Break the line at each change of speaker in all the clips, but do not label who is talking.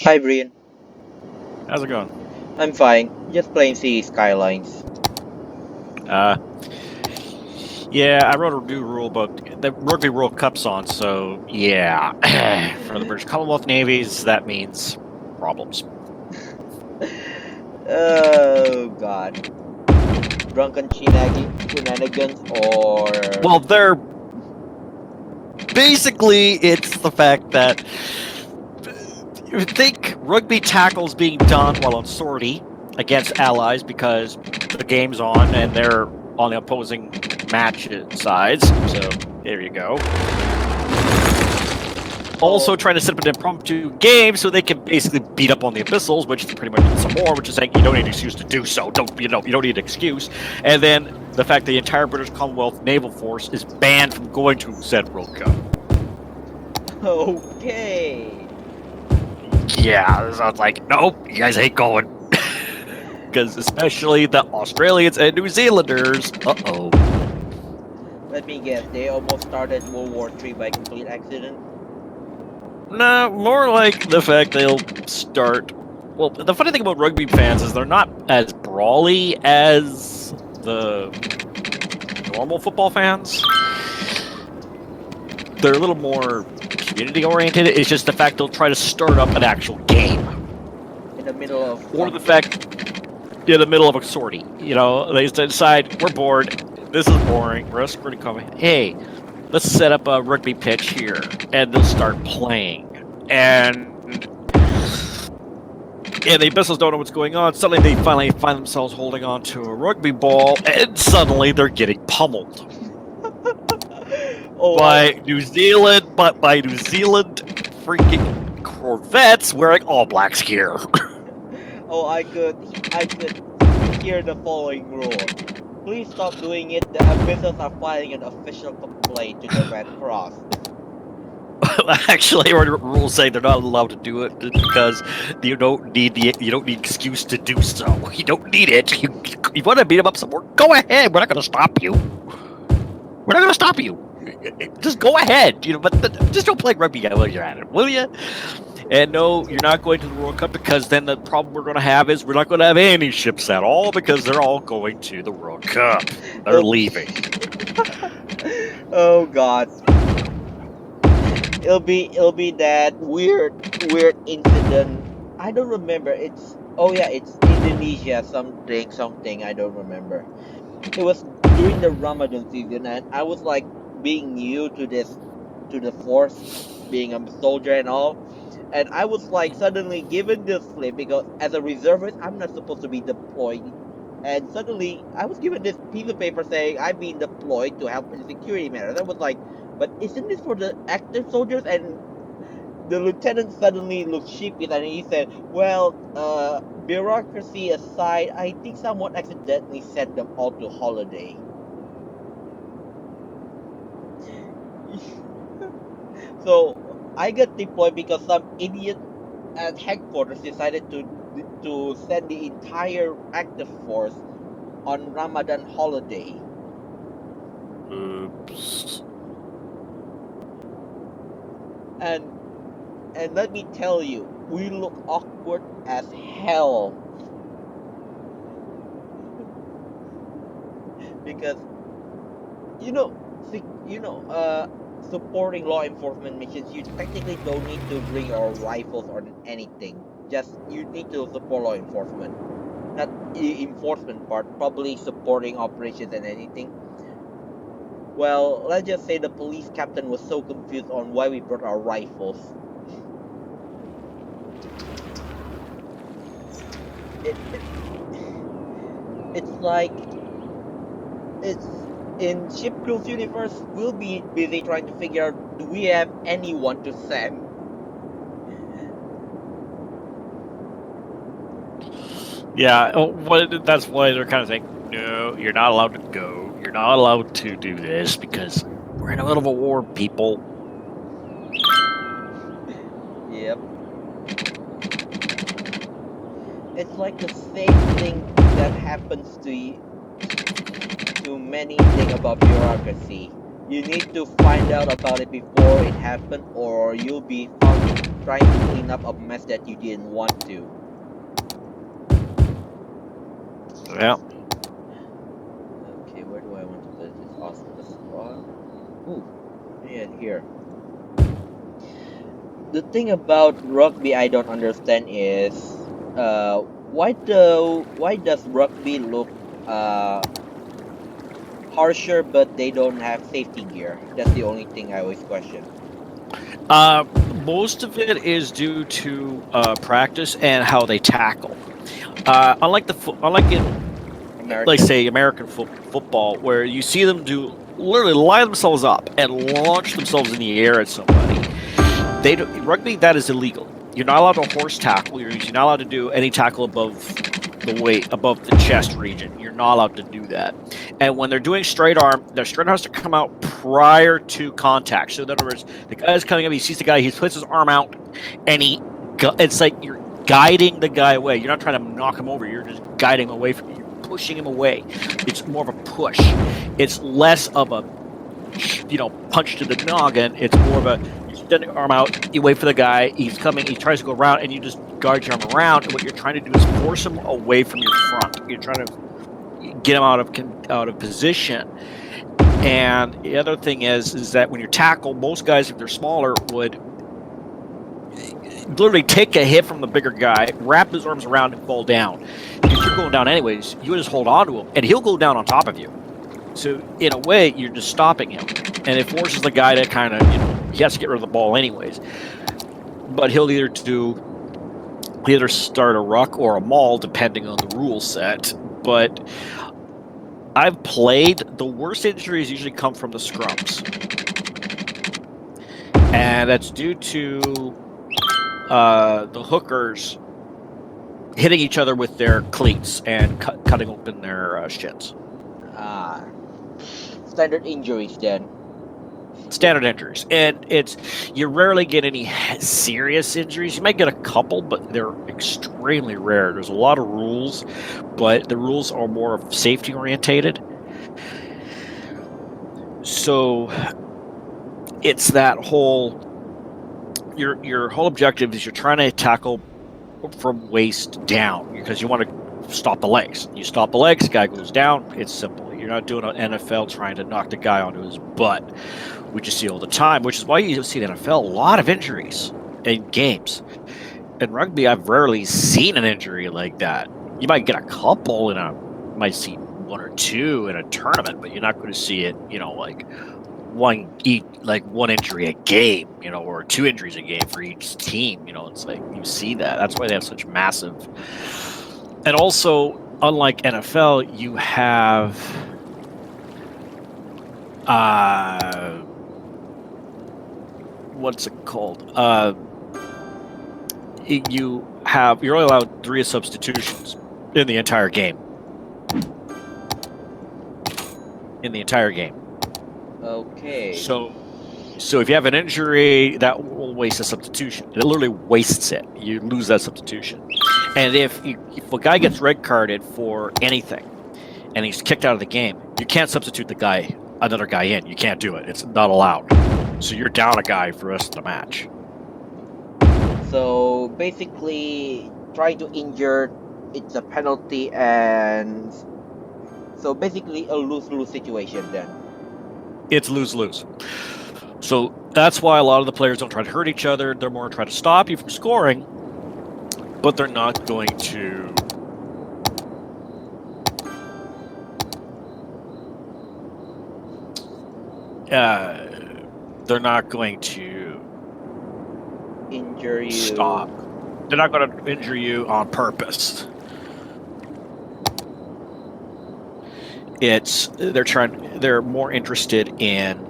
Hi, Brian.
How's it going?
I'm fine. Just playing City Skylines.
Uh, yeah, I wrote a new rule book. The Rugby World Cup's on, so yeah. For the British Commonwealth Navies, that means problems.
Oh, God. Drunken shenanigans or.
Well, they're basically it's the fact that you think rugby tackles being done while on sortie against allies because the game's on and they're on the opposing match sides. So there you go. Also trying to set up an impromptu game so they can basically beat up on the Abyssals, which is pretty much some more, which is saying you don't need an excuse to do so. You don't need an excuse. And then the fact the entire British Commonwealth naval force is banned from going to said World Cup.
Okay.
Yeah, so it's like, nope, you guys ain't going. Because especially the Australians and New Zealanders, uh-oh.
Let me guess, they almost started World War III by complete accident?
No, more like the fact they'll start. Well, the funny thing about rugby fans is they're not as brawly as the normal football fans. They're a little more community oriented. It's just the fact they'll try to start up an actual game.
In the middle of.
Or the fact in the middle of a sortie. You know, they decide, we're bored, this is boring, we're pretty coming. Hey, let's set up a rugby pitch here, and they'll start playing. And the Abyssals don't know what's going on. Suddenly they finally find themselves holding on to a rugby ball, and suddenly they're getting pummeled. By New Zealand freaking Corvettes wearing all blacks gear.
I could hear the following rule. Please stop doing it. The Abyssals are filing an official complaint to the Red Cross.
Actually, our rules say they're not allowed to do it because you don't need excuse to do so. You don't need it. You want to beat them up some more? Go ahead. We're not going to stop you. We're not going to stop you. Just go ahead. But just don't play rugby while you're at it, will you? And no, you're not going to the World Cup because then the problem we're going to have is we're not going to have any ships at all because they're all going to the World Cup. They're leaving.
Oh God. It'll be that weird incident. I don't remember. It's Indonesia something. I don't remember. It was during the Ramadan season, and I was like being new to the force, being a soldier and all, and I was like suddenly given this slip because as a reservist I'm not supposed to be deployed, and suddenly I was given this piece of paper saying I've been deployed to help in security matters. I was like, but isn't this for the active soldiers? And the lieutenant suddenly looked sheepish and he said, well, bureaucracy aside, I think someone accidentally sent them all to holiday. So I got deployed because some idiot at headquarters decided to send the entire active force on Ramadan holiday.
Oops.
And let me tell you, we look awkward as hell. Because supporting law enforcement missions, you technically don't need to bring your rifles or anything. Just you need to support law enforcement, not the enforcement part. Probably supporting operations and anything. Well, let's just say the police captain was so confused on why we brought our rifles. It's like it's in Ship Cruise universe. We'll be busy trying to figure out, do we have anyone to send?
Yeah, that's why they're kind of saying, no, you're not allowed to go. You're not allowed to do this because we're in the middle of a war, people.
Yep. It's like the same thing that happens to many things about bureaucracy. You need to find out about it before it happens, or you'll be found trying to clean up a mess that you didn't want to.
Yeah.
Okay, where do I want to put this? Awesome, the spot. Ooh, yeah, here. The thing about rugby I don't understand is, why does rugby look uh harsher, but they don't have safety gear? That's the only thing I always question.
Uh, Most of it is due to practice and how they tackle. Unlike in, like
American.
say, American football, where you see them do literally line themselves up and launch themselves in the air at somebody. Rugby, that is illegal. You're not allowed to horse tackle. You're not allowed to do any tackle above the chest region. You're not allowed to do that. And when they're doing straight arm, their straight arm has to come out prior to contact. So in other words, the guy's coming up, he sees the guy, he puts his arm out, and it's like you're guiding the guy away. You're not trying to knock him over. You're just guiding him away from you. You're pushing him away. It's more of a push. It's less of a punch to the noggin. It's more of a you extend the arm out, you wait for the guy, he's coming, he tries to go around, and you just guard your arm around. And what you're trying to do is force him away from your front. You're trying to get him out of position. And the other thing is that when you tackle, most guys, if they're smaller, would literally take a hit from the bigger guy, wrap his arms around, and fall down. If you're going down anyways, you just hold on to him, and he'll go down on top of you. So in a way, you're just stopping him, and it forces the guy to kind of, he has to get rid of the ball anyways. But he'll either start a ruck or a maul depending on the rule set. But I've played, the worst injuries usually come from the scrums, and that's due to the hookers hitting each other with their cleats and cutting open their shins.
Ah, standard injuries then.
Standard injuries, and you rarely get any serious injuries. You might get a couple, but they're extremely rare. There's a lot of rules, but the rules are more safety orientated. So it's that whole your whole objective is you're trying to tackle from waist down because you want to stop the legs. You stop the legs, guy goes down. It's simple. You're not doing an NFL trying to knock the guy onto his butt, which you see all the time, which is why you see in the NFL a lot of injuries in games. In rugby, I've rarely seen an injury like that. You might get a couple might see one or two in a tournament, but you're not going to see it, like one injury a game, or 2 injuries a game for each team. It's like you see that. That's why they have such massive. And also, unlike NFL, you have what's it called? You're only allowed 3 substitutions in the entire game.
Okay.
So if you have an injury, that will waste a substitution. It literally wastes it. You lose that substitution. And if a guy gets red carded for anything, and he's kicked out of the game, you can't substitute another guy in. You can't do it. It's not allowed. So you're down a guy for the rest of the match.
So basically, trying to injure, it's a penalty, and so basically a lose-lose situation then.
It's lose-lose. So that's why a lot of the players don't try to hurt each other. They're more trying to stop you from scoring, but they're not going to. They're not going to
Injure you.
Stop. They're not going to injure you on purpose. They're more interested in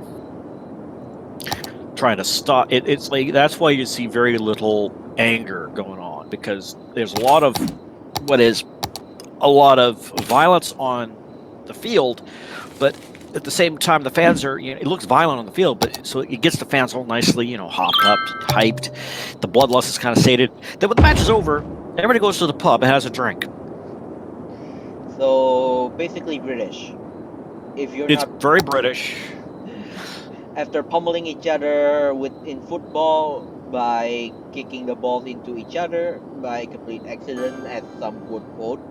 trying to stop it. It's like that's why you see very little anger going on, because there's a lot of violence on the field, but at the same time the fans are, it looks violent on the field, but so it gets the fans all nicely, hopped up, hyped. The bloodlust is kind of sated. Then when the match is over, everybody goes to the pub and has a drink.
So basically British.
It's very British.
After pummeling each other in football, by kicking the balls into each other by complete accident, as some would quote,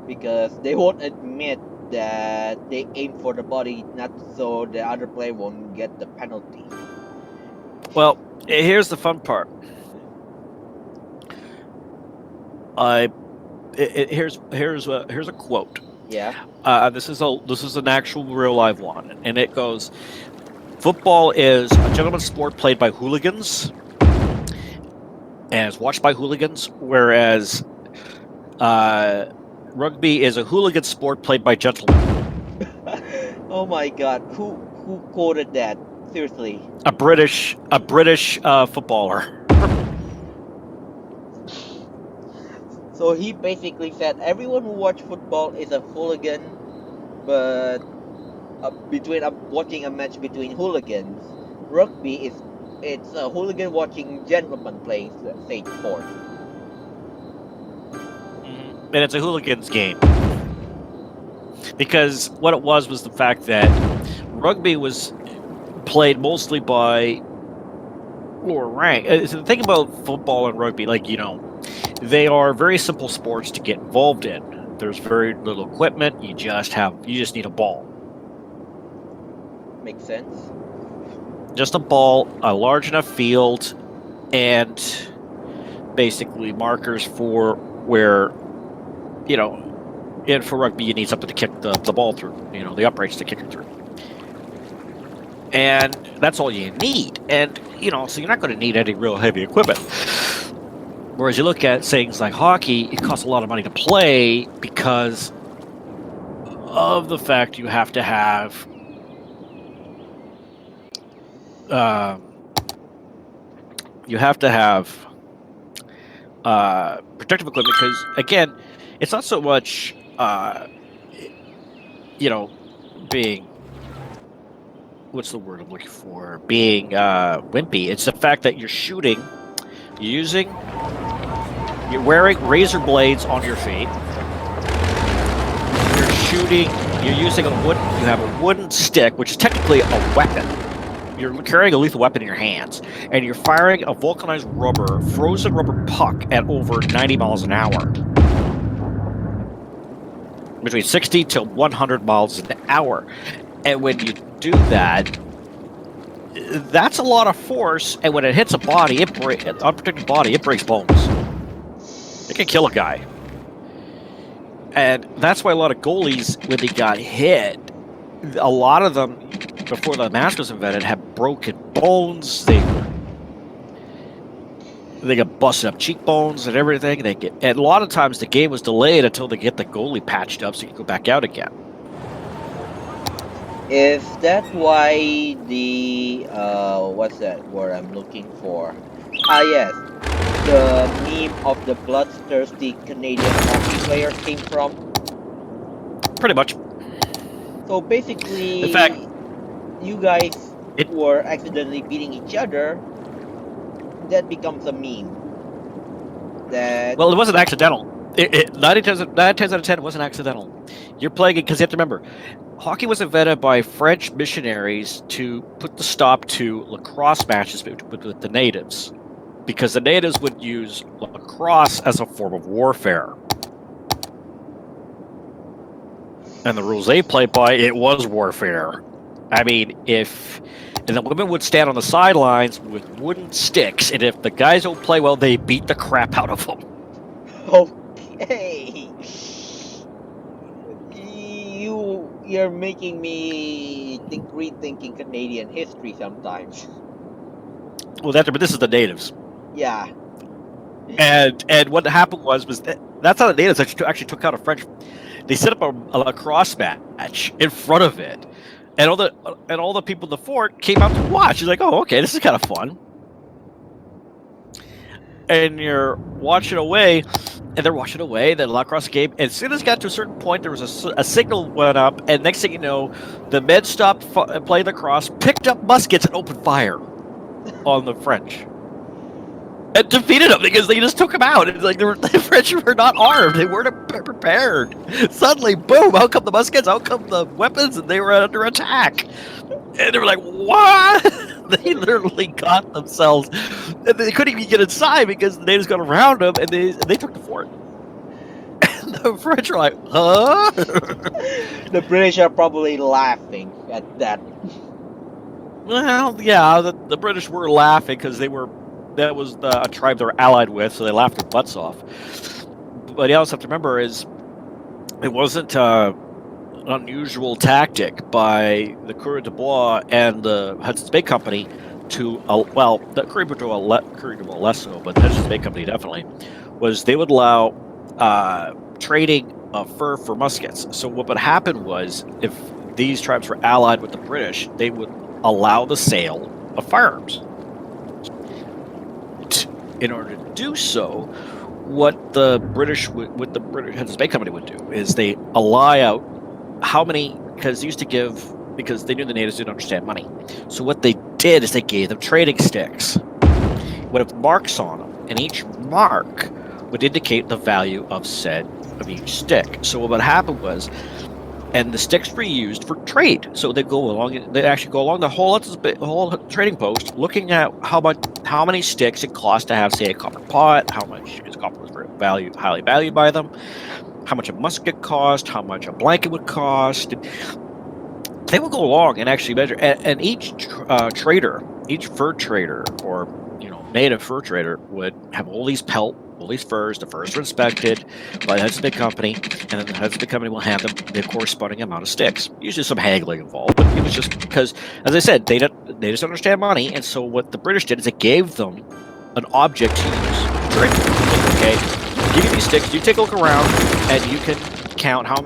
because they won't admit that they aim for the body, not so the other player won't get the penalty.
Well, here's the fun part. I here's a quote.
Yeah.
This is an actual real live one, and it goes: "Football is a gentleman's sport played by hooligans, and is watched by hooligans, whereas rugby is a hooligan sport played by gentlemen."
Oh my god, who quoted that? Seriously.
A British footballer.
So he basically said everyone who watch football is a hooligan, but between watching a match between hooligans, rugby is it's a hooligan watching gentlemen playing stage sport.
And it's a hooligans game because what it was the fact that rugby was played mostly by lower rank. So the thing about football and rugby, they are very simple sports to get involved in. There's very little equipment. You just need a ball.
Makes sense.
Just a ball, a large enough field, and basically markers for where, and for rugby you need something to kick the ball through, the uprights to kick it through. And that's all you need. And, so you're not going to need any real heavy equipment. Whereas you look at things like hockey, it costs a lot of money to play because of the fact you have to have protective equipment because, again, it's not so much, being, what's the word I'm looking for? Being wimpy. It's the fact that you're wearing razor blades on your feet. You're using you have a wooden stick, which is technically a weapon. You're carrying a lethal weapon in your hands, and you're firing a vulcanized frozen rubber puck at over 90 miles an hour. Between 60 to 100 miles an hour. And when you do that, that's a lot of force, and when it hits a body, unprotected body, it breaks bones. It can kill a guy. And that's why a lot of goalies, when they got hit, a lot of them, before the mask was invented, had broken bones. They got busted up cheekbones and everything. And a lot of times the game was delayed until they get the goalie patched up so you can go back out again.
Is that why the what's that word I'm looking for? Yes, the meme of the bloodthirsty Canadian hockey player came from?
Pretty much.
So basically,
In fact,
you guys were accidentally beating each other. That becomes a meme.
Well, it wasn't accidental. 9 times out of 10, it wasn't accidental. You're playing it because you have to remember, hockey was invented by French missionaries to put the stop to lacrosse matches with the natives, because the natives would use lacrosse as a form of warfare. And the rules they played by, it was warfare. I mean, and the women would stand on the sidelines with wooden sticks, and if the guys don't play well, they beat the crap out of them.
Okay. You're making me rethinking Canadian history sometimes.
Well, but this is the natives.
Yeah.
And what happened was that's how the natives actually took out a French. They set up a lacrosse match in front of it, and all the people in the fort came out to watch. You're like, oh, okay, this is kind of fun. And you're watching away, and they're watching away the lacrosse game. And as soon as it got to a certain point, there was a signal went up, and next thing you know, the men stopped playing lacrosse, picked up muskets, and opened fire on the French. And defeated them because they just took them out. It's like the French were not armed; they weren't prepared. Suddenly, boom! Out come the muskets, out come the weapons, and they were under attack. And they were like, "What?" They literally got themselves, and they couldn't even get inside because the natives got around them, and they took the fort. And the French were like, "Huh?"
The British are probably laughing at that.
Well, yeah, the British were laughing because that was a tribe they were allied with, so they laughed their butts off. But you also have to remember is it wasn't an unusual tactic by the Coureur de Bois and the Hudson's Bay Company to well, the Coureur de Bois less so, but the Hudson's Bay Company definitely was they would allow trading of fur for muskets. So what would happen was if these tribes were allied with the British, they would allow the sale of firearms. In order to do so, what the British Hudson's Bay Company would do is they allow out how many, because they used to give, because they knew the natives didn't understand money. So what they did is they gave them trading sticks with marks on them, and each mark would indicate the value of each stick. So what would happen was, and the sticks were used for trade. So they'd actually go along the whole trading post, looking at how many sticks it cost to have, say, a copper pot, how much because copper was highly valued by them, how much a musket cost, how much a blanket would cost. They would go along and actually measure, and each trader, each fur trader or native fur trader would have all these furs. The furs are inspected by the Hudson's Bay Company, and then the Hudson's Bay Company will hand them the corresponding amount of sticks. Usually some haggling involved, but it was just because, as I said, they just understand money, and so what the British did is it gave them an object to use to trade. Okay, you give me these sticks, you take a look around, and you can count how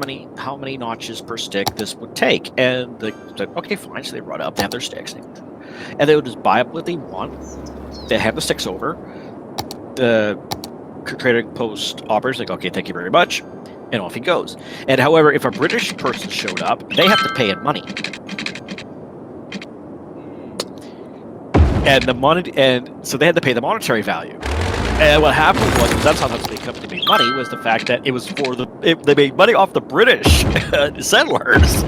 many notches per stick this would take. And they said, okay, fine. So they run up, they have their sticks, and they would just buy up what they want. They hand the sticks over. The trading post operators like, okay, thank you very much, and off he goes. And however, if a British person showed up, they have to pay in money. And the money, and so they had to pay the monetary value. And what happened was that's how Hudson's Bay Company made money, was the fact that it was they made money off the British settlers.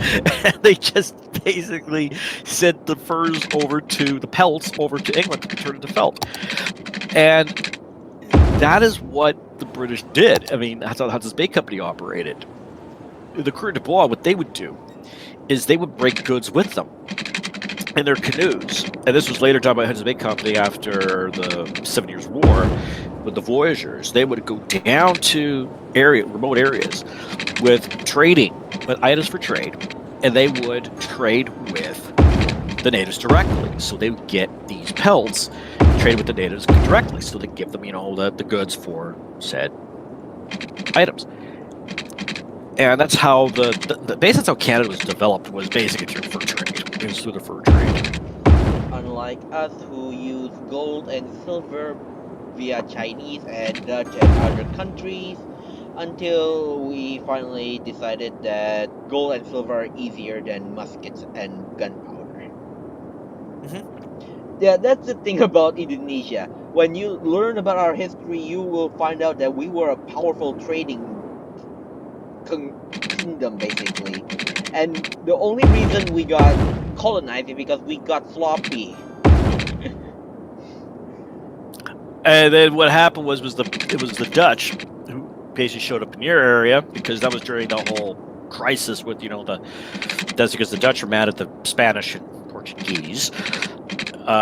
And they just basically sent the furs the pelts over to England to be turned into felt. And that is what the British did. I mean, that's how Hudson's Bay Company operated. The Coureur de Bois, what they would do is they would break goods with them in their canoes. And this was later done by Hudson's Bay Company after the 7 Years' War with the voyageurs. They would go down to remote areas with items for trade, and they would trade with the natives directly. So they would get these pelts, trade with the natives directly, so they give them, the goods for said items. And that's how that's how Canada was developed, was basically through fur trade. It was through the fur trade.
Unlike us who use gold and silver via Chinese and Dutch and other countries, until we finally decided that gold and silver are easier than muskets and gunpowder. Yeah, that's the thing about Indonesia. When you learn about our history, you will find out that we were a powerful trading kingdom, basically. And the only reason we got colonized is because we got sloppy.
And then what happened was it was the Dutch who basically showed up in your area, because that was during the whole crisis with that's because the Dutch were mad at the Spanish and Portuguese.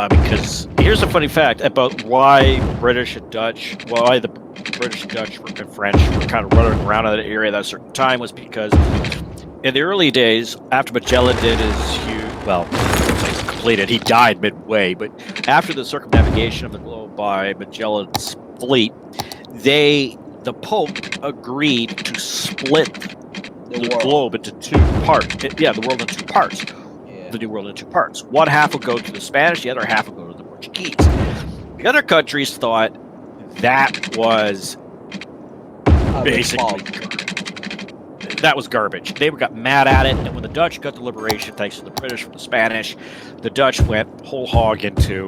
Because here's a funny fact about why the British and Dutch and French were kind of running around in that area at a certain time, was because in the early days, after Magellan did completed, he died midway, but after the circumnavigation of the globe by Magellan's fleet, the Pope agreed to split the globe into two parts. The world into two parts. The New World into two parts. One half would go to the Spanish, the other half would go to the Portuguese. The other countries thought that was basically that was garbage. They got mad at it, and when the Dutch got the liberation, thanks to the British from the Spanish, the Dutch went whole hog into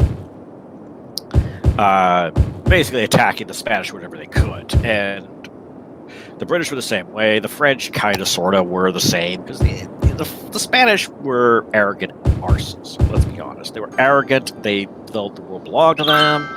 basically attacking the Spanish whenever they could. And the British were the same way. The French kind of, sort of, were the same, because the Spanish were arrogant arses. Let's be honest. They were arrogant. They felt the world belonged to them.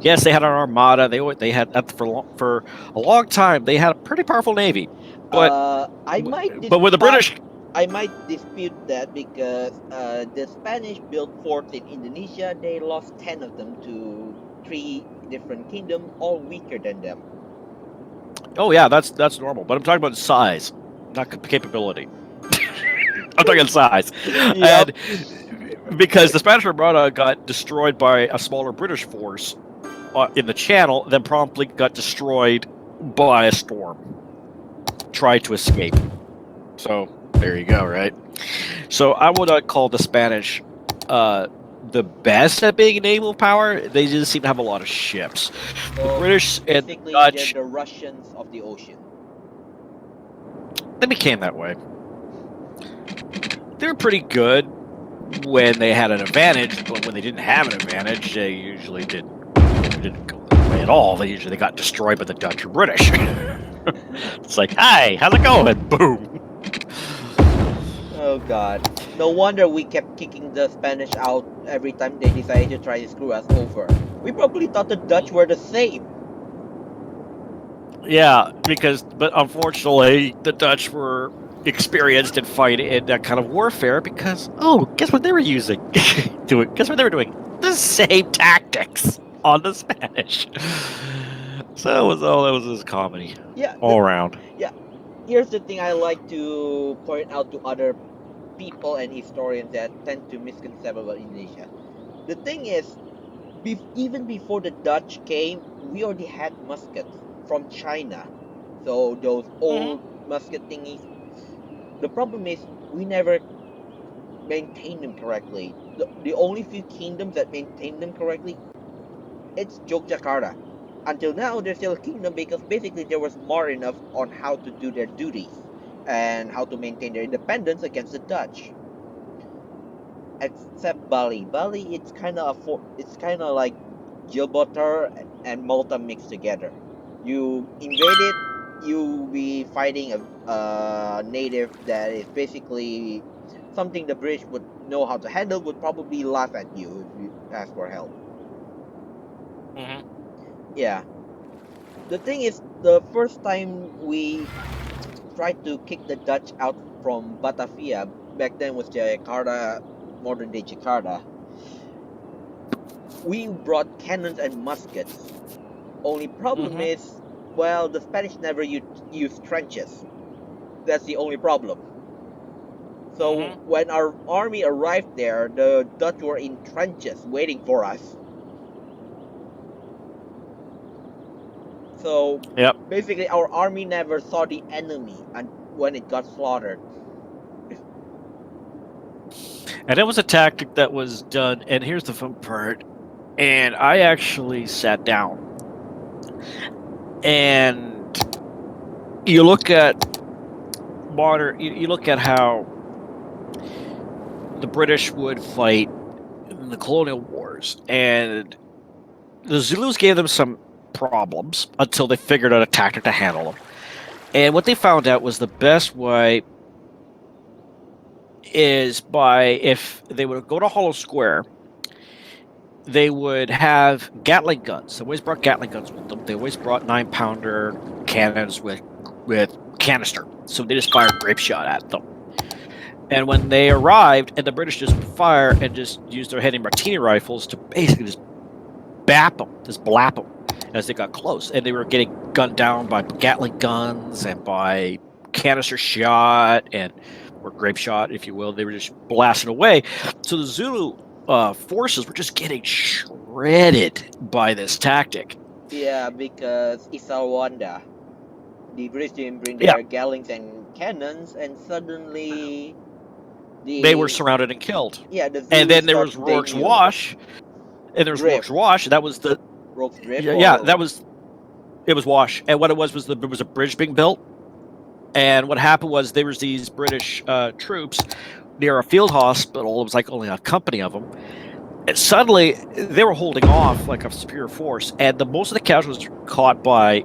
Yes, they had an armada. They had for a long time. They had a pretty powerful navy, but
I might
but with the British,
I might dispute that because the Spanish built forts in Indonesia. They lost 10 of them to 3 different kingdoms, all weaker than them.
oh yeah, that's normal. But I'm talking about size, not capability. I'm talking size,
Yep.
and because the Spanish Armada got destroyed by a smaller British force in the Channel, then promptly got destroyed by a storm. Tried to escape. So there you go, right? So I would call the Spanish the best at being a naval power. They just seem to have a lot of ships. The
So
British and
basically,
Dutch,
they're the Russians of the ocean.
they became that way. They were pretty good when they had an advantage, but when they didn't have an advantage, they usually didn't go that way at all. They usually got destroyed by the Dutch or British. It's like, hi, how's it going? Boom.
Oh god. No wonder we kept kicking the Spanish out every time they decided to try to screw us over. We probably thought the Dutch were the same.
Yeah, but unfortunately, the Dutch were experienced in fighting in that kind of warfare because, guess what they were using? Guess what they were doing? The same tactics on the Spanish. So that was this comedy.
Yeah,
All around.
yeah. Here's the thing I like to point out to other people and historians that tend to misconceive about Indonesia. The thing is, even before the Dutch came, we already had muskets from China. So those old musket thingies. The problem is we never maintained them correctly. The only few kingdoms that maintained them correctly, it's Yogyakarta. Until now, they're still a kingdom because basically there was more enough on how to do their duties and how to maintain their independence against the Dutch. Except Bali. Bali, it's kind of like Gibraltar and Malta mixed together. You invade it, you be fighting a native that is basically something the British would know how to handle, would probably laugh at you if you ask for help.
Mm-hmm.
Yeah. The thing is, the first time we tried to kick the Dutch out from Batavia, back then was Jakarta, modern day Jakarta, we brought cannons and muskets. Only problem
Mm-hmm.
is, well, the Spanish never used trenches. That's the only problem. So
Mm-hmm.
when our army arrived there, the Dutch were in trenches waiting for us. So
Yep.
basically, our army never saw the enemy and when it got slaughtered.
And it was a tactic that was done. And here's the fun part. And I actually sat down and you look at you look at how the British would fight in the colonial wars, and the Zulus gave them some problems until they figured out a tactic to handle them. And what they found out was the best way is if they would go to Hollow Square, they would have Gatling guns. They always brought Gatling guns with them. They always brought 9-pounder cannons with canister. So they just fired grape shot at them. And when they arrived, and the British just fire and just used their Henry Martini rifles to basically just blap them as they got close. And they were getting gunned down by Gatling guns and by canister shot or grape shot, if you will. They were just blasting away. So the Zulu forces were just getting shredded by this tactic.
Yeah, because Isawanda, the British didn't bring
Yeah,
their Gatlings and cannons, and suddenly
they were
the
surrounded and killed.
the
And
Zulus
then there was
thought they
Rourke's
knew.
Wash. And there's Rourke's
Drift,
Wash. That was the
Rogue's Drift,
yeah.
or
It was Wash. And what it was there was a bridge being built. And what happened was there was these British troops near a field hospital. It was like only a company of them. And suddenly they were holding off like a superior force, and most of the casualties were caught by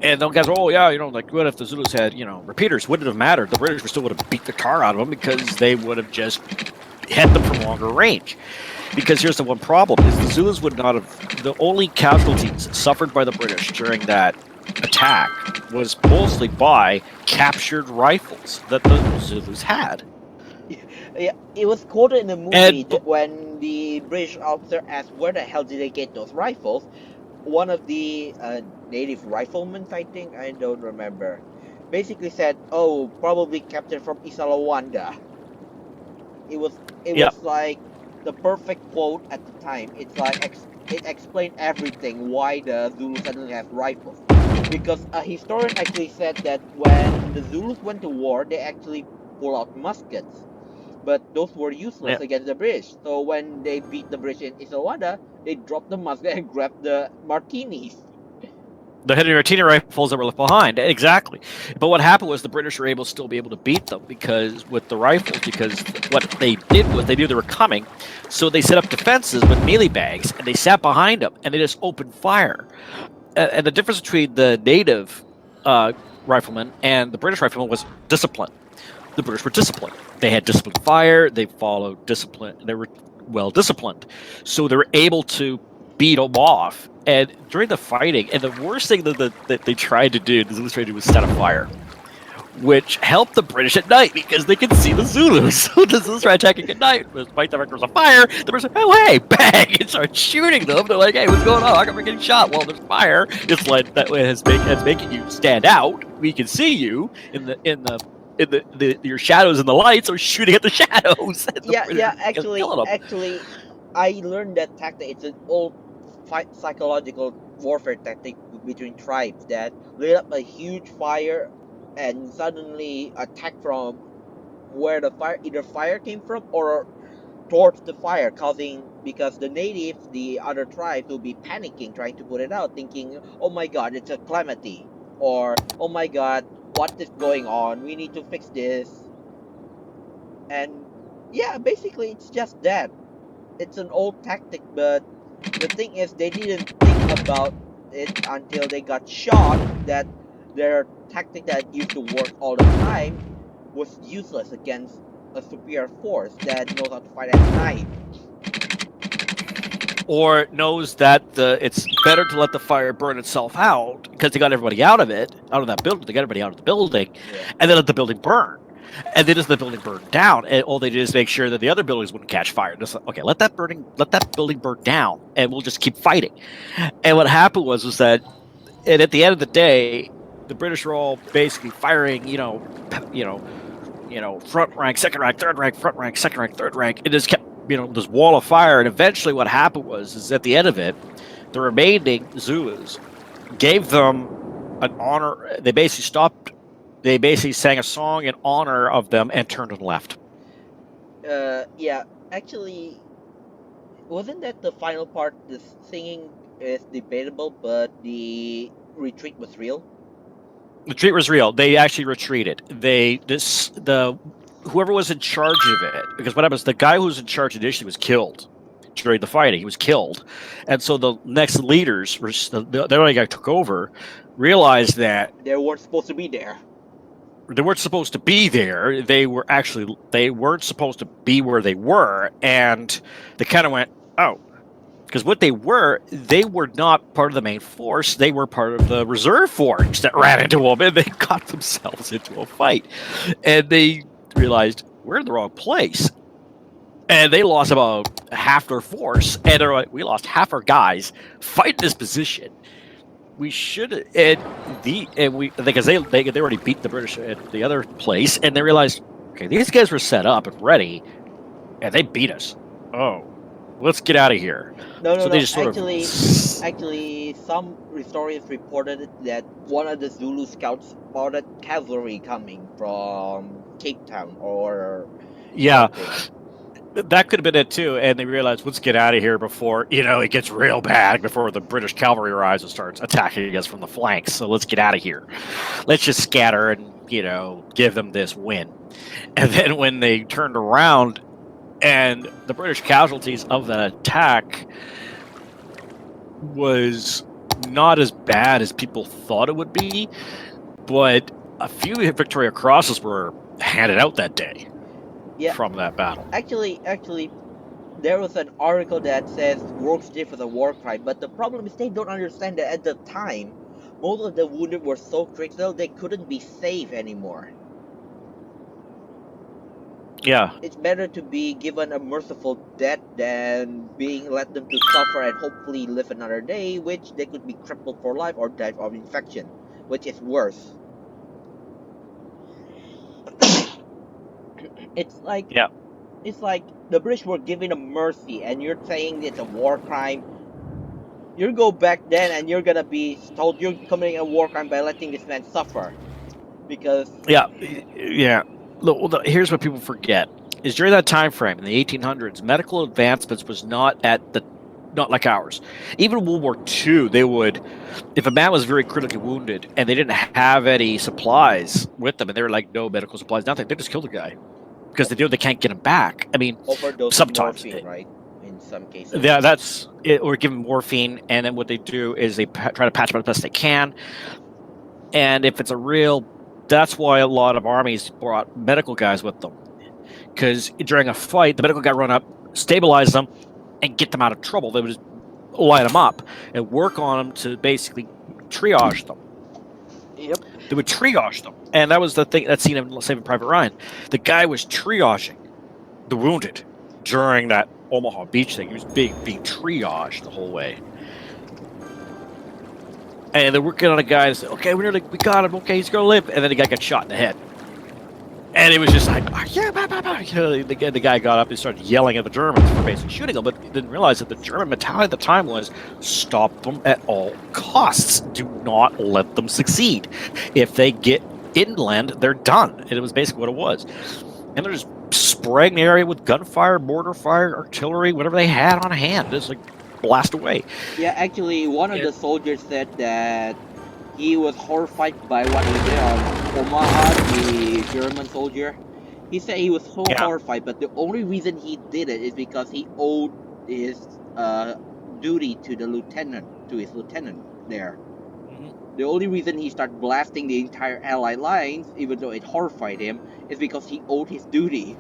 And those guys, oh yeah, like what if the Zulus had, repeaters? Wouldn't have mattered. The British still would have beat the tar out of them because they would have just hit them from longer range. Because here's the one problem: is the Zulus would not have. The only casualties suffered by the British during that attack was mostly by captured rifles that the Zulus had.
Yeah, it was quoted in the movie
And
that when the British officer asked where the hell did they get those rifles, one of the native riflemen, I think, I don't remember, basically said, "Oh, probably captured from Isalawanda." It
yeah,
was like the perfect quote at the time. It's like it explained everything why the Zulus suddenly have rifles. Because a historian actually said that when the Zulus went to war, they actually pull out muskets, but those were useless
yeah,
against the British. So when they beat the British in Isolada, they dropped the musket and grabbed the martinis.
the Henry Martini rifles that were left behind. Exactly. But what happened was the British were able to still be able to beat them because with the rifles, because what they did was they knew they were coming, so they set up defenses with melee bags and they sat behind them and they just opened fire. And the difference between the native riflemen and the British riflemen was discipline. The British were disciplined. They had disciplined fire. They followed discipline. They were well disciplined, so they were able to beat them off. And during the fighting, and the worst thing that they tried to do, the Zulus tried to do, was set a fire, which helped the British at night because they could see the Zulus. So the Zulus were attacking at night. Despite the fact there was a fire, the British said, "Oh hey, bang!" and start shooting them. They're like, "Hey, what's going on? How come we're getting shot?" Well, there's fire. It's like that way it's making you stand out. We can see you in your shadows and the lights are shooting at the shadows. And the
Yeah,
British
yeah.
are killing them.
I learned that tactic. It's an old psychological warfare tactic between tribes that lit up a huge fire and suddenly attack from where the fire either fire came from or towards the fire, causing because the natives, the other tribes, will be panicking, trying to put it out, thinking, "Oh my God, it's a calamity," or "Oh my God, what is going on? We need to fix this." And yeah, basically, it's just that. It's an old tactic, but the thing is, they didn't think about it until they got shot. That their tactic that used to work all the time was useless against a superior force that knows how to fight at night.
Or knows that it's better to let the fire burn itself out because they got everybody out of it, out of that building. They got everybody out of the building,
Yeah.
and then let the building burn. And then as the building burned down, and all they did is make sure that the other buildings wouldn't catch fire. Just like, okay, let that building burn down, and we'll just keep fighting. And what happened was that, and at the end of the day, the British were all basically firing, front rank, second rank, third rank, front rank, second rank, third rank. It just kept, this wall of fire. And eventually, what happened is at the end of it, the remaining Zulus gave them an honor. They basically stopped. They basically sang a song in honor of them and turned and left.
Yeah. Actually, wasn't that the final part? The singing is debatable, but the retreat was real.
The retreat was real. They actually retreated. The whoever was in charge of it, because what happens? The guy who was in charge initially was killed during the fighting. He was killed, and so the next leaders, the only guy took over, realized that
They weren't supposed to be there.
they weren't supposed to be there. They weren't supposed to be where they were, and they kind of went, oh. Because what they were not part of the main force. They were part of the reserve force that ran into them, and they got themselves into a fight. And they realized we're in the wrong place, and they lost about half their force. And they're like, we lost half our guys fighting this position. We should because they already beat the British at the other place, and they realized, okay, these guys were set up and ready, and they beat us. Oh, let's get out of here.
No,
So
no,
they
no.
just sort
Actually, some historians reported that one of the Zulu scouts spotted cavalry coming from Cape Town or
yeah,
something.
that could have been it too. And they realized, let's get out of here before it gets real bad, before the British cavalry arrives and starts attacking us from the flanks. So let's get out of here. Let's just scatter and give them this win. And then when they turned around, and the British casualties of that attack was not as bad as people thought it would be, but a few Victoria Crosses were handed out that day
Yeah,
from that battle.
actually, there was an article that says works did for the war crime, but the problem is they don't understand that at the time, most of the wounded were so critical they couldn't be saved anymore.
Yeah,
It's better to be given a merciful death than being let them to suffer and hopefully live another day, which they could be crippled for life or die of infection, which is worse. It's like
yeah,
it's like the British were giving a mercy, and you're saying it's a war crime. You go back then, and you're gonna be told you're committing a war crime by letting this man suffer because
yeah, yeah. Look, here's what people forget: is during that time frame in the 1800s, medical advancements was not like ours. Even World War II, they would, if a man was very critically wounded and they didn't have any supplies with them, and they were like no medical supplies, nothing, they just kill the guy because they know they can't get him back. I mean,
overdose of
sometimes
morphine, right? In some cases.
that's it, or give them morphine, and then what they do is they try to patch him as best they can. And if it's a real, that's why a lot of armies brought medical guys with them, because during a fight, the medical guy run up, stabilize them, and get them out of trouble. They would just light them up and work on them to basically triage them.
Yep.
They would triage them, and that was the thing. That scene in Saving Private Ryan, the guy was triaging the wounded during that Omaha Beach thing. He was being triaged the whole way. And they're working on a guy. Said, okay, we got him. Okay, he's gonna live. And then the guy got shot in the head. And it was just like, oh, yeah, You know, the guy got up and started yelling at the Germans for basically shooting them, but didn't realize that the German mentality at the time was stop them at all costs. Do not let them succeed. If they get inland, they're done. And it was basically what it was. And they're just spraying the area with gunfire, mortar fire, artillery, whatever they had on hand. Just like blast away.
Yeah, actually, one of
And,
the soldiers said that he was horrified by what he did on Omaha, the German soldier. He said he was so
yeah.
horrified, but the only reason he did it is because he owed his uh, duty to his lieutenant there.
Mhm.
The only reason he started blasting the entire Allied lines, even though it horrified him, is because he owed his duty.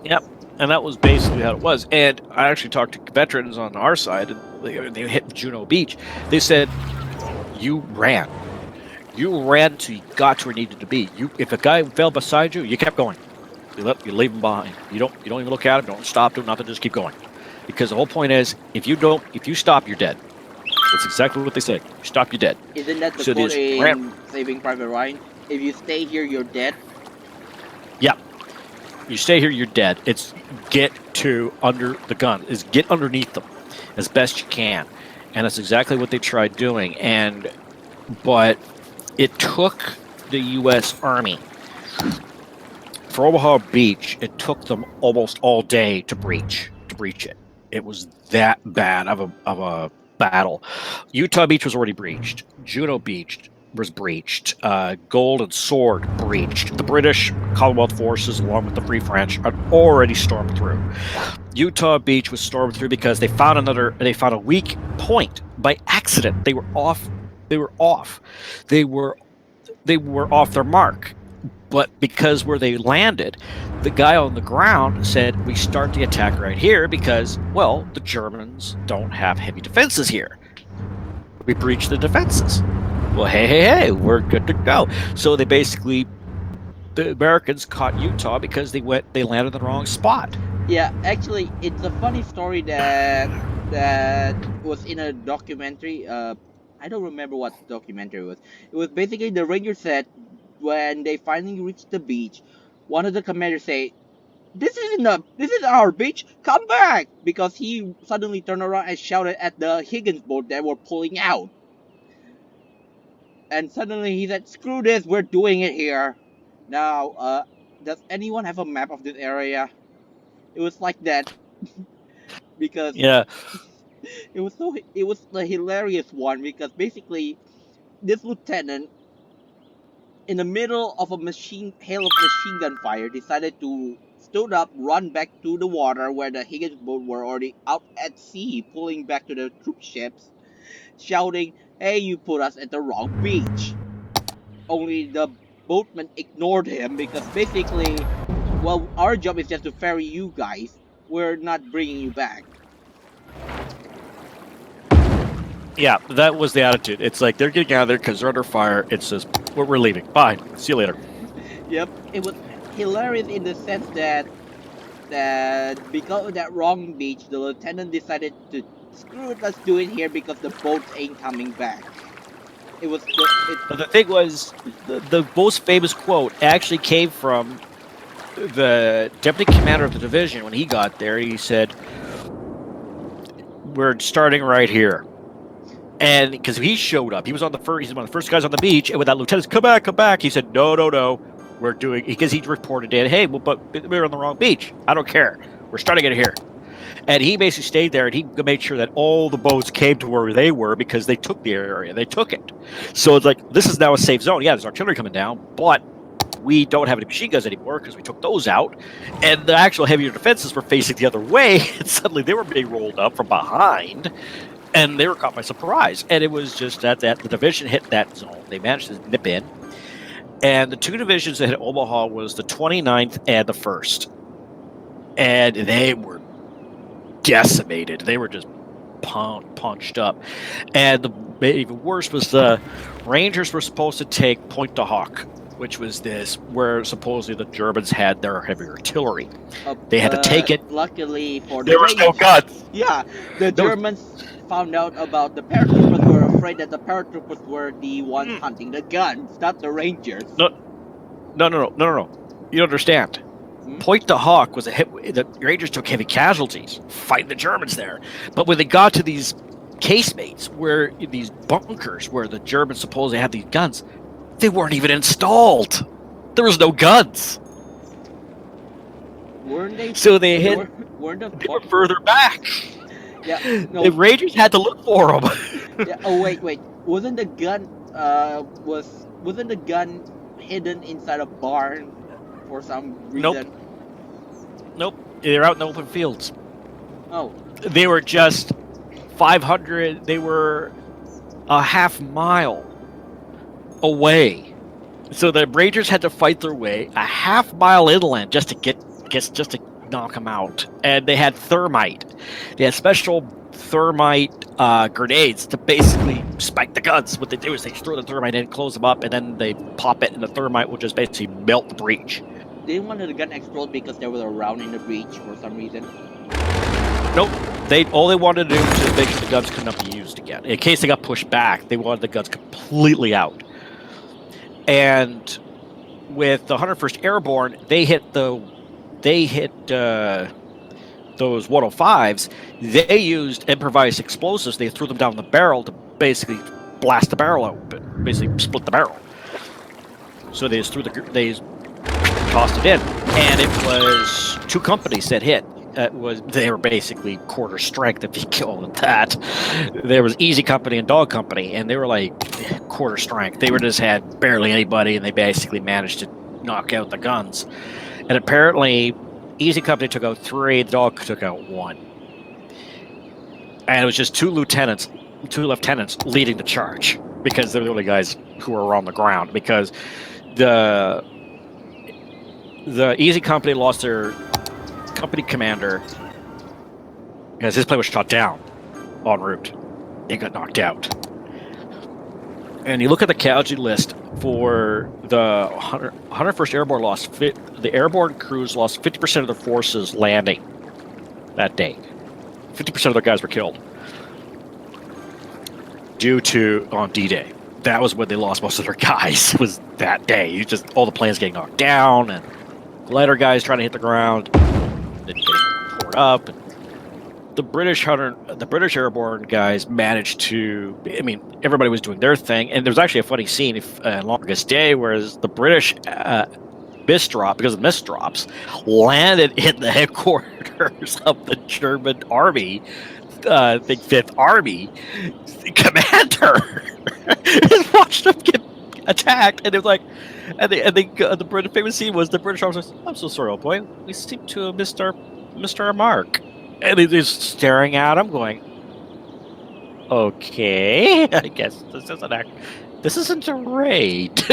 Yep. And that was basically how it was. And I actually talked to veterans on our side, and they hit Juno Beach. They said, "You ran. You ran till you got to where you needed to be. If a guy fell beside you, you kept going. You leave him behind. You don't even look at him. Don't stop. Do nothing. Just keep going. Because the whole point is, if you stop, you're dead. That's exactly what they say. You stop, you're dead.
Isn't that the
So they
quote
just ran.
in Saving Private Ryan? If you stay here, you're dead.
Yeah, you stay here, you're dead. It's get to under the gun. Is get underneath them as best you can, and that's exactly what they tried doing. But it took the U.S. Army for Omaha Beach. It took them almost all day to breach it. It was that bad of a battle. Utah Beach was already breached. Juno Beach was breached. Gold and Sword breached. The British Commonwealth forces, along with the Free French, had already stormed through. Utah Beach was stormed through because they found a weak point by accident. They were off. They were off. They were off their mark. But because where they landed, the guy on the ground said, we start the attack right here because, well, the Germans don't have heavy defenses here. We breach the defenses. Well, hey, we're good to go. So they basically, the Americans caught Utah because they landed in the wrong spot.
Yeah, actually, it's a funny story that was in a documentary. I don't remember what documentary it was. It was basically the ranger said when they finally reached the beach, one of the commanders say, this is our beach. Come back!" Because he suddenly turned around and shouted at the Higgins boat that were pulling out. And suddenly he said, "Screw this! We're doing it here." Now, does anyone have a map of this area? It was like that because
Yeah,
it was the hilarious one because basically this lieutenant in the middle of a machine hail of machine gun fire decided to stood up, run back to the water where the Higgins boat were already out at sea, pulling back to the troop ships, shouting, "Hey, you put us at the wrong beach." Only the boatman ignored him because basically, well, our job is just to ferry you guys. We're not bringing you back.
Yeah, that was the attitude. It's like they're getting out of there because they're under fire. It's just, we're leaving. Bye. See you later.
Yep, it was hilarious in the sense that because of that wrong beach, the lieutenant decided to screw it. Let's do it here because the boats ain't coming back. It was the it.
But the thing was, the most famous quote actually came from the deputy commander of the division when he got there. He said, "We're starting right here." And because he showed up, he was on the first. He's one of the first guys on the beach. And when that lieutenant said, "Come back, come back," he said, "No, no, no. We're doing," because he reported in, "Hey, well, but we were on the wrong beach. I don't care. We're starting it here." And he basically stayed there, and he made sure that all the boats came to where they were because they took the area. They took it. So it's like, this is now a safe zone. Yeah, there's artillery coming down, but we don't have any machine guns anymore because we took those out. And the actual heavier defenses were facing the other way, and suddenly they were being rolled up from behind. And they were caught by surprise. And it was just that the division hit that zone. They managed to nip in. And the two divisions that hit Omaha was the 29th and the 1st. And they were decimated. They were just punched up. And the even worse was the Rangers were supposed to take Pointe du Hoc, which was this where supposedly the Germans had their heavy artillery. They had to take it.
Luckily for
there was no guns.
Yeah, the Germans found out about the paratroopers. Were afraid that the paratroopers were the ones hunting the guns, not the Rangers.
No. You don't understand. Pointe du Hoc was a hit. The Rangers took heavy casualties fighting the Germans there. But when they got to these casemates, where these bunkers where the Germans supposedly had these guns, they weren't even installed. There was no guns.
Weren't they?
So they hit.
They
were further back.
Yeah, no.
The Rangers had to look for them.
Yeah. Oh wait. Wasn't the gun? Wasn't the gun hidden inside a barn for some reason?
Nope. They're out in the open fields.
Oh.
They were just 500. They were a half mile away. So the Rangers had to fight their way a half mile inland just to knock them out. And they had thermite. They had special thermite grenades to basically spike the guns. What they do is they throw the thermite in, close them up, and then they pop it, and the thermite will just basically melt the breach.
They didn't want the gun explode because there was a round in the breach for some reason.
Nope. All they wanted to do was just make sure the guns could not be used again. In case they got pushed back, they wanted the guns completely out. And with the 101st Airborne, they hit those 105s. They used improvised explosives. They threw them down the barrel to basically blast the barrel open, basically split the barrel. So they tossed it in, and it was 2 companies that hit. They were basically quarter strength if you kill them that. There was Easy Company and Dog Company, and they were like quarter strength. They just had barely anybody, and they basically managed to knock out the guns. And apparently, Easy Company took out 3, the Dog took out 1. And it was just 2 lieutenants leading the charge because they're the only guys who were on the ground. Because the Easy Company lost their company commander because his plane was shot down en route. He got knocked out. And you look at the casualty list for the 101st Airborne the airborne crews lost 50% of their forces landing that day. 50% of their guys were killed due to on D-Day. That was when they lost most of their guys, was that day. You just all the planes getting knocked down and glider guys trying to hit the ground, then getting poured up. And the British Airborne guys managed to. I mean, everybody was doing their thing, and there was actually a funny scene on Longest Day, whereas the British because of mist drops, landed in the headquarters of the German Army, the Fifth Army commander, and watched them get attacked, and it was like, the British famous scene was the British officers. I'm so sorry, old boy. We seem to have missed our mark, and they're just staring at him, going, "Okay, I guess this isn't a raid."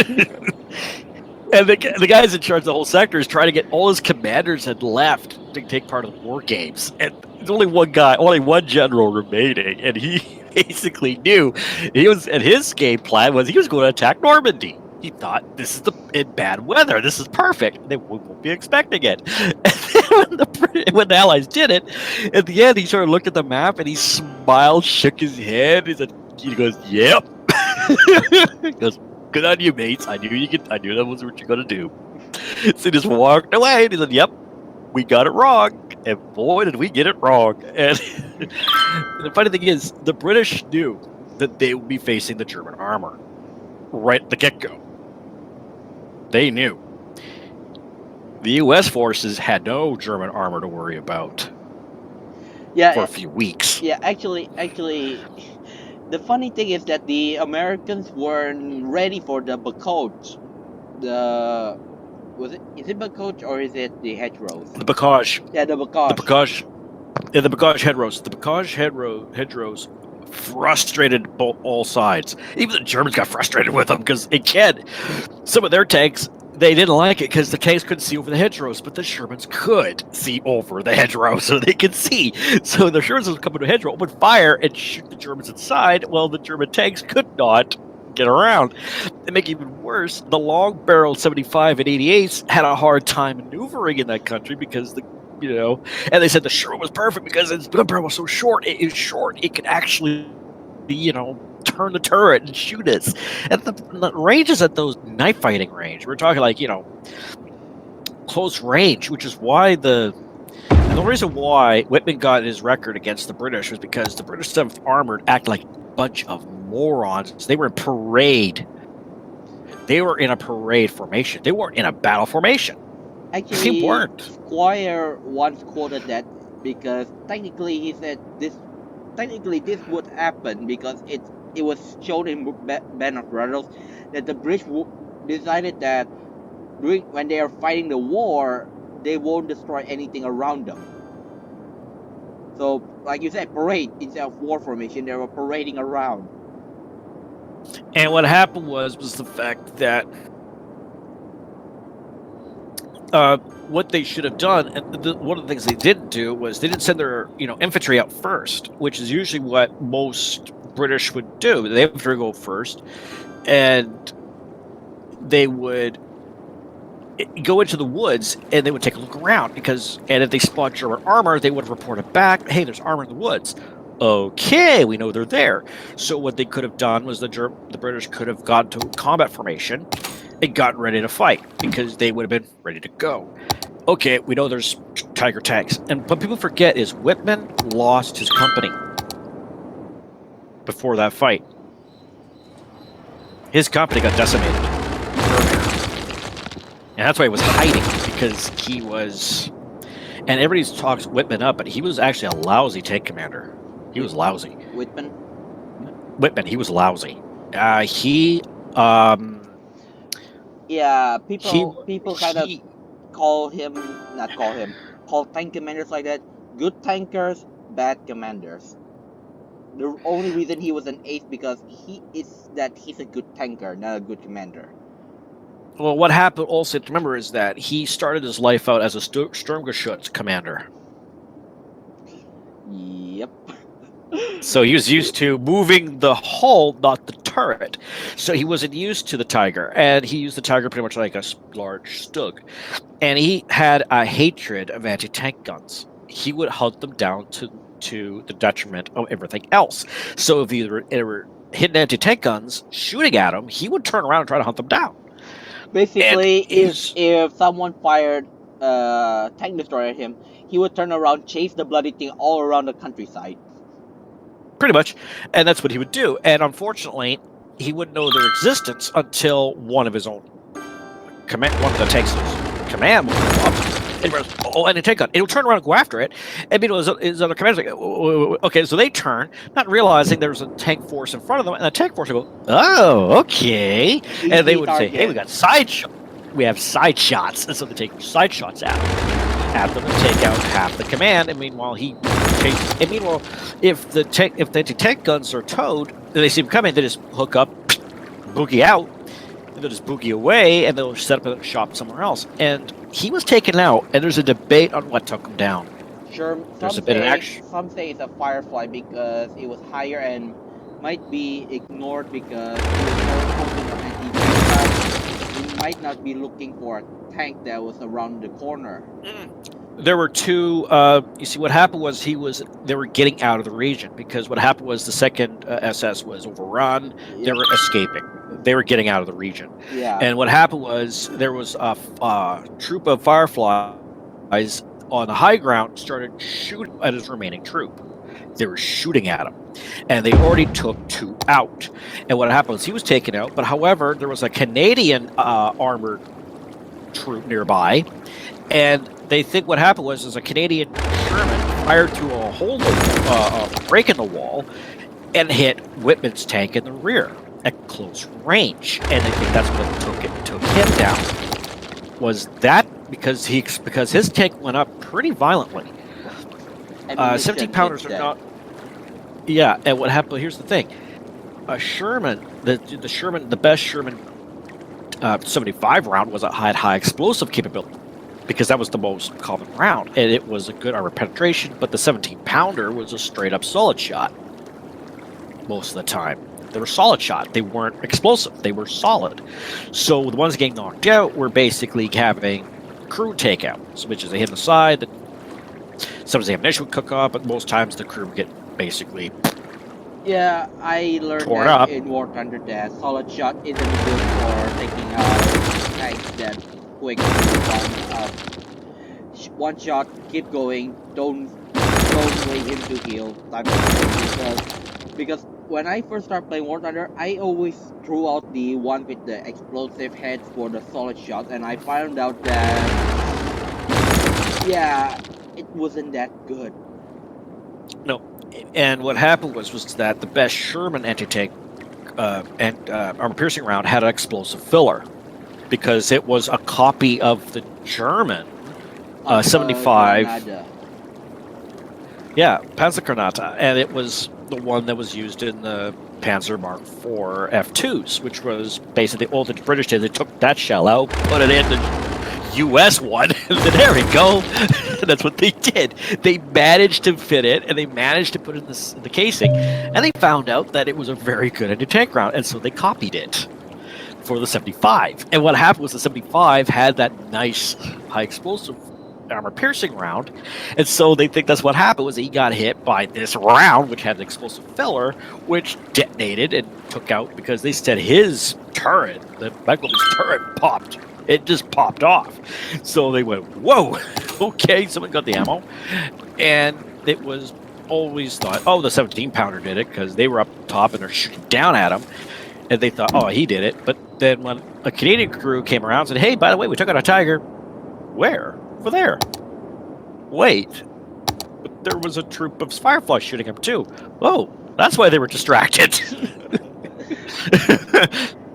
And the guys in charge of the whole sector is trying to get all his commanders had left to take part of the war games, and there's only one general remaining, and he basically knew and his game plan was he was going to attack Normandy. He thought this is in bad weather, this is perfect. They won't be expecting it. And then when the Allies did it, at the end he sort of looked at the map and he smiled, shook his head. He goes, "Yep." He goes, "Good on you, mates. I knew that was what you're gonna do." So he just walked away and he said, "Yep, we got it wrong. And boy, did we get it wrong." And the funny thing is, the British knew that they would be facing the German armor right at the get-go. They knew. The U.S. forces had no German armor to worry about for a few weeks.
Yeah, actually, the funny thing is that the Americans weren't ready for the Bacoach. Is it Bacoach or is it the hedgerows?
The Bocage.
Yeah, the Bacoach.
The Bocage. Yeah, the Bocage hedgerows. The Bocage hedgerows frustrated all sides. Even the Germans got frustrated with them because some of their tanks, they didn't like it because the tanks couldn't see over the hedgerows, but the Shermans could see over the hedgerows, so they could see. So the Shermans would come into a hedgerow, open fire, and shoot the Germans inside. Well, the German tanks could not get around. To make it even worse, the long-barreled 75 and 88s had a hard time maneuvering in that country because and they said the Sherman was perfect because its gun barrel was so short. It could actually, turn the turret and shoot us. And the ranges at those knife fighting range, we're talking like, close range, which is why and the reason why Whitman got his record against the British was because the British 7th Armored acted like a bunch of morons. They were in parade. They were in a parade formation. They weren't in a battle formation.
Actually,
they weren't.
Squire once quoted that because technically he said this would happen because it was shown in Band of Brothers that the British decided that when they are fighting the war, they won't destroy anything around them. So, like you said, parade instead of war formation, they were parading around.
And what happened was the fact that what they should have done, and one of the things they didn't do was they didn't send their infantry out first, which is usually what most British would do. The infantry go first, and they would go into the woods and they would take a look around and if they spot German armor, they would report it back. Hey, there's armor in the woods. Okay, we know they're there. So what they could have done was the British could have gone to combat formation and gotten ready to fight because they would have been ready to go. Okay, we know there's Tiger tanks. And what people forget is Whitman lost his company before that fight. His company got decimated. And that's why he was hiding, because he was... And everybody talks Whitman up, but he was actually a lousy tank commander. He was lousy.
Whitman,
he was lousy.
Yeah, people kind of call tank commanders like that good tankers, bad commanders. The only reason he was an ace because he's a good tanker, not a good commander.
Well, what happened also to remember is that he started his life out as a Sturmgeschütz commander.
Yep.
So he was used to moving the hull, not the turret. So he wasn't used to the Tiger, and he used the Tiger pretty much like a large Stug. And he had a hatred of anti-tank guns. He would hunt them down to the detriment of everything else. So if they were hitting anti-tank guns, shooting at him, he would turn around and try to hunt them down.
Basically, if someone fired a tank destroyer at him, he would turn around, chase the bloody thing all around the countryside.
Pretty much. And that's what he would do. And unfortunately, he wouldn't know their existence until one of his own one of the tanks' command would come up And he goes, oh, and a tank gun. It'll turn around and go after it. And meanwhile, his other commanders like, oh, okay, so they turn, not realizing there's a tank force in front of them, and the tank force will go, oh, okay. And they
Easy
would say, hey, we
target.
got side shots. We have side shots. And so they take side shots at him. After them take out half the command, and meanwhile he chases. And meanwhile, if the anti-tank guns are towed, and they see him coming, they just hook up, boogie out, and they'll just boogie away, and they'll set up a shop somewhere else. And he was taken out, and there's a debate on what took him down.
Sure,
There's a bit of action.
some say it's a Firefly because it was higher and might be ignored because it was more focused on anti-tank. We might not be looking for a tank that was around the corner.
There were two. You see, what happened was they were getting out of the region because what happened was the second SS was overrun. They were escaping. They were getting out of the region.
Yeah.
And what happened was there was a troop of Fireflies on the high ground started shooting at his remaining troop. They were shooting at him, and they already took 2 out. And what happened was he was taken out. But however, there was a Canadian armored troop nearby, and they think what happened was a Canadian Sherman fired through a hole, a break in the wall, and hit Whitman's tank in the rear at close range, and they think that's what took him down. Was that because his tank went up pretty violently? 17 pounders are not. Yeah, and what happened? Here's the thing: a Sherman, the Sherman, the best Sherman 75 round had high explosive capability, because that was the most common round, and it was a good armor penetration. But the 17 pounder was a straight up solid shot. Most of the time, they were solid shot. They weren't explosive. They were solid. So the ones getting knocked out were basically having crew takeouts, which is they hit the side. Sometimes the ammunition would cook up, but most times the crew would get basically.
Yeah, I learned
torn
that
up.
in War Thunder that solid shot isn't good for taking out tanks that quick. One shot, keep going. Don't wait him to heal. Because when I first started playing War Thunder, I always threw out the one with the explosive heads for the solid shot, and I found out that yeah, it wasn't that good.
No, and what happened was that the best Sherman anti-tank and armor-piercing round had an explosive filler, because it was a copy of the German 75.
Granada.
Yeah, Panzergranate, and it was the one that was used in the Panzer Mark IV F2s, which was basically all the British did. They took that shell out, put it in the US one, and there we go. That's what they did. They managed to fit it, and they managed to put it in the casing, and they found out that it was a very good anti-tank round, and so they copied it for the 75. And what happened was the 75 had that nice high explosive armor-piercing round, and so they think that's what happened, was he got hit by this round, which had an explosive filler, which detonated and took out, because they said his turret, the Michael's turret, popped. It just popped off. So they went, whoa, okay, someone got the ammo. And it was always thought, oh, the 17 pounder did it, because they were up top and they're shooting down at him. And they thought, oh, he did it. But then when a Canadian crew came around and said, hey, by the way, we took out a Tiger. Where? Over there. Wait. But there was a troop of Fireflies shooting him too. Oh, that's why they were distracted.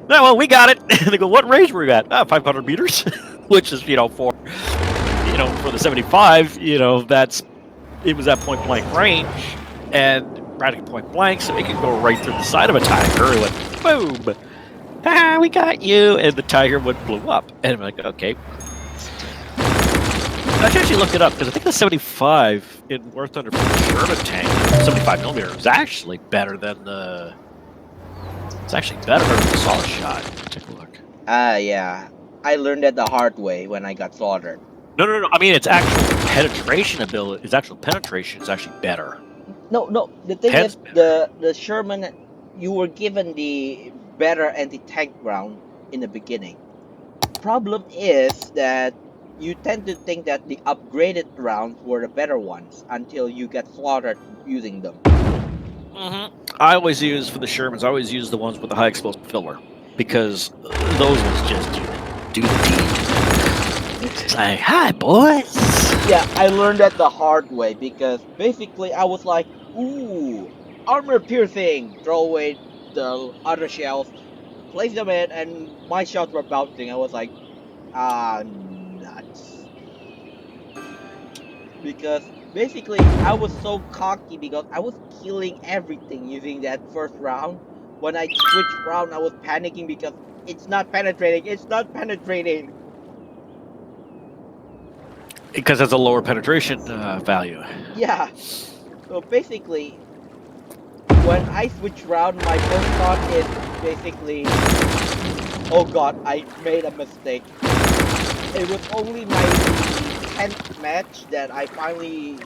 No, well, we got it. And they go, what range were we at? 500 meters, which is, for the 75, it was at point blank range, and practically point blank, so it could go right through the side of a Tiger. It went boom. Ah, we got you, and the Tiger would blew up. And I'm like, okay. I actually looked it up, because I think the 75 in War Thunder for the Sherman tank, 75 millimeter, is actually better than the. It's actually better than the solid shot. Take a look.
Yeah. I learned that the hard way when I got slaughtered.
No. I mean, its actual penetration ability, its actual penetration is actually better.
No. The thing is, the Sherman, you were given the better anti-tank round in the beginning. Problem is that you tend to think that the upgraded rounds were the better ones until you get slaughtered using them.
Mm-hmm. I always use, for the Shermans, I always use the ones with the high explosive filler, because those ones just do the deed. Say hi, boys.
Yeah, I learned that the hard way because basically I was like, ooh, armor piercing. Throw away the other shells, place them in, and my shots were bouncing. I was like, nuts. Because basically I was so cocky because I was killing everything using that first round. When I switched round, I was panicking because it's not penetrating. It's not penetrating.
Because it's a lower penetration value.
Yeah. So basically, when I switch round, my first thought is basically, oh god, I made a mistake. It was only my 10th match that I finally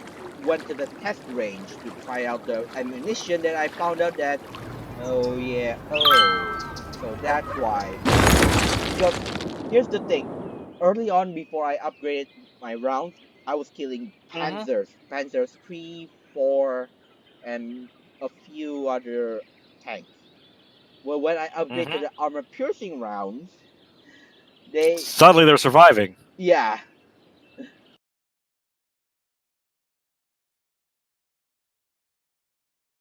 went to the test range to try out the ammunition that I found out that, oh yeah, oh, so that's why. Because here's the thing, early on before I upgraded my rounds, I was killing
Mm-hmm.
Panzers 3, 4, and a few other tanks. Well, when I upgraded to
Mm-hmm.
the armor piercing rounds, they
Suddenly they're surviving.
yeah.